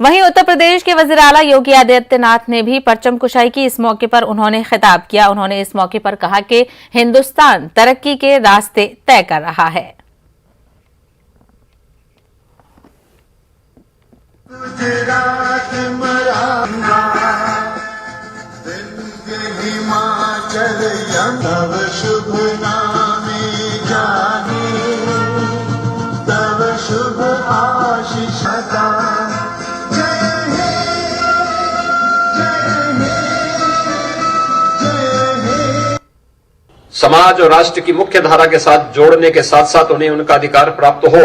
वहीं उत्तर प्रदेश के वजीर आला योगी आदित्यनाथ ने भी परचम कुशाई की। इस मौके पर उन्होंने खिताब किया। उन्होंने इस मौके पर कहा कि हिंदुस्तान तरक्की के रास्ते तय कर रहा है। समाज और राष्ट्र की मुख्य धारा के साथ जोड़ने के साथ साथ उन्हें उनका अधिकार प्राप्त हो।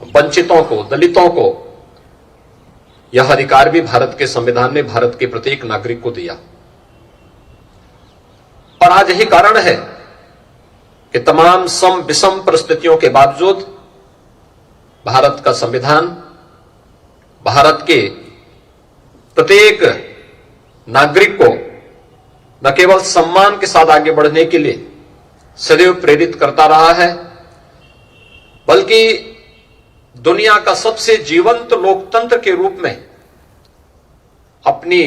वंचितों को, दलितों को यह अधिकार भी भारत के संविधान ने भारत के प्रत्येक नागरिक को दिया। और आज यही कारण है कि तमाम सम विषम परिस्थितियों के बावजूद भारत का संविधान भारत के प्रत्येक नागरिक को न केवल सम्मान के साथ आगे बढ़ने के लिए सदैव प्रेरित करता रहा है, बल्कि दुनिया का सबसे जीवंत लोकतंत्र के रूप में अपनी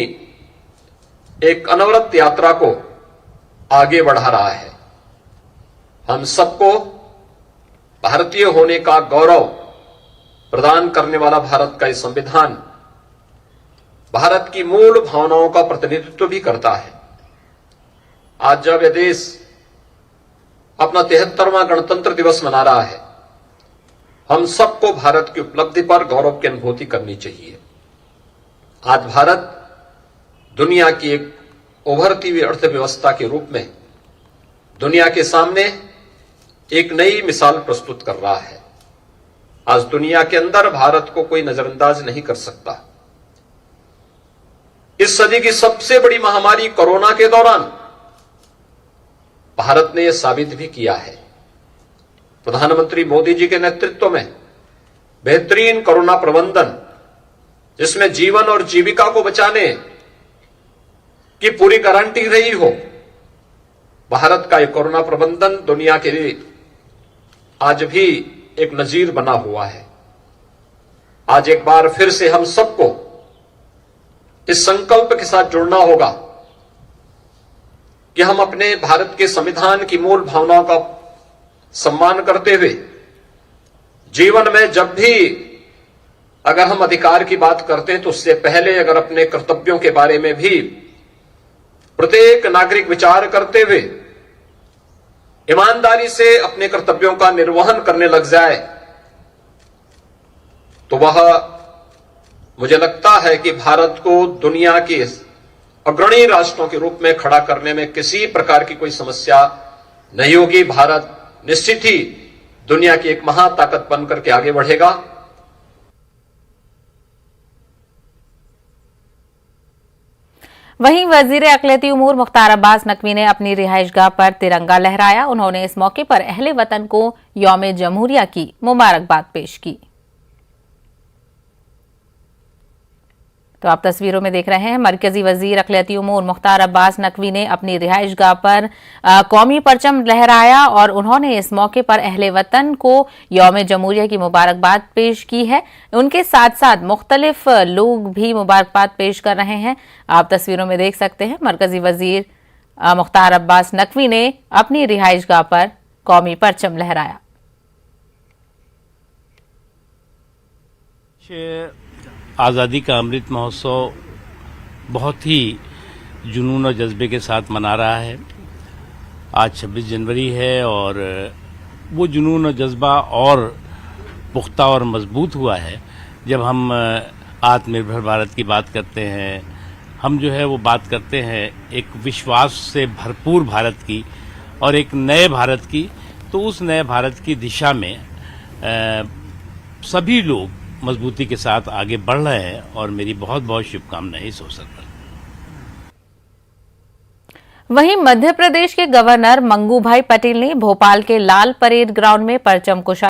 एक अनवरत यात्रा को आगे बढ़ा रहा है। हम सबको भारतीय होने का गौरव प्रदान करने वाला भारत का यह संविधान भारत की मूल भावनाओं का प्रतिनिधित्व भी करता है। आज जब यह देश अपना 73वां गणतंत्र दिवस मना रहा है, हम सबको भारत की उपलब्धि पर गौरव की अनुभूति करनी चाहिए। आज भारत दुनिया की एक उभरती हुई अर्थव्यवस्था के रूप में दुनिया के सामने एक नई मिसाल प्रस्तुत कर रहा है। आज दुनिया के अंदर भारत को कोई नजरअंदाज नहीं कर सकता। इस सदी की सबसे बड़ी महामारी कोरोना के दौरान भारत ने यह साबित भी किया है। प्रधानमंत्री मोदी जी के नेतृत्व में बेहतरीन कोरोना प्रबंधन, जिसमें जीवन और जीविका को बचाने की पूरी गारंटी रही हो, भारत का यह कोरोना प्रबंधन दुनिया के लिए आज भी एक नजीर बना हुआ है। आज एक बार फिर से हम सबको इस संकल्प के साथ जुड़ना होगा कि हम अपने भारत के संविधान की मूल भावनाओं का सम्मान करते हुए जीवन में जब भी अगर हम अधिकार की बात करते हैं तो उससे पहले अगर अपने कर्तव्यों के बारे में भी प्रत्येक नागरिक विचार करते हुए ईमानदारी से अपने कर्तव्यों का निर्वहन करने लग जाए तो वह मुझे लगता है कि भारत को दुनिया के अग्रणी राष्ट्रों के रूप में खड़ा करने में किसी प्रकार की कोई समस्या नहीं होगी। भारत निश्चित ही दुनिया की एक महाताकत बनकर के आगे बढ़ेगा। वहीं वजीर अक़लियती उमूर मुख्तार अब्बास नकवी ने अपनी रिहाइशगाह पर तिरंगा लहराया। उन्होंने इस मौके पर अहले वतन को यौम जमहूरिया की मुबारकबाद पेश की। तो आप तस्वीरों में देख रहे हैं, मरकजी वजीर अक़लियती उमूर मुख्तार अब्बास नकवी ने अपनी रिहाइशगाह पर कौमी परचम लहराया और उन्होंने इस मौके पर अहले वतन को यौम जमहूरिया की मुबारकबाद पेश की है। उनके साथ साथ मुख्तलिफ लोग भी मुबारकबाद पेश कर रहे हैं। आप तस्वीरों में देख सकते हैं, मरकजी वजीर मुख्तार अब्बास नकवी ने अपनी रिहाइशगाह पर कौमी परचम लहराया। आज़ादी का अमृत महोत्सव बहुत ही जुनून और जज्बे के साथ मना रहा है। आज 26 जनवरी है और वो जुनून और जज्बा और पुख्ता और मजबूत हुआ है जब हम आत्मनिर्भर भारत की बात करते हैं। हम जो है वो बात करते हैं एक विश्वास से भरपूर भारत की और एक नए भारत की। तो उस नए भारत की दिशा में सभी लोग मजबूती के साथ आगे बढ़ रहे हैं और मेरी बहुत बहुत शुभकामनाएं इस अवसर पर। वहीं मध्य प्रदेश के गवर्नर मंगू भाई पटेल ने भोपाल के लाल परेड ग्राउंड में परचम कुशाई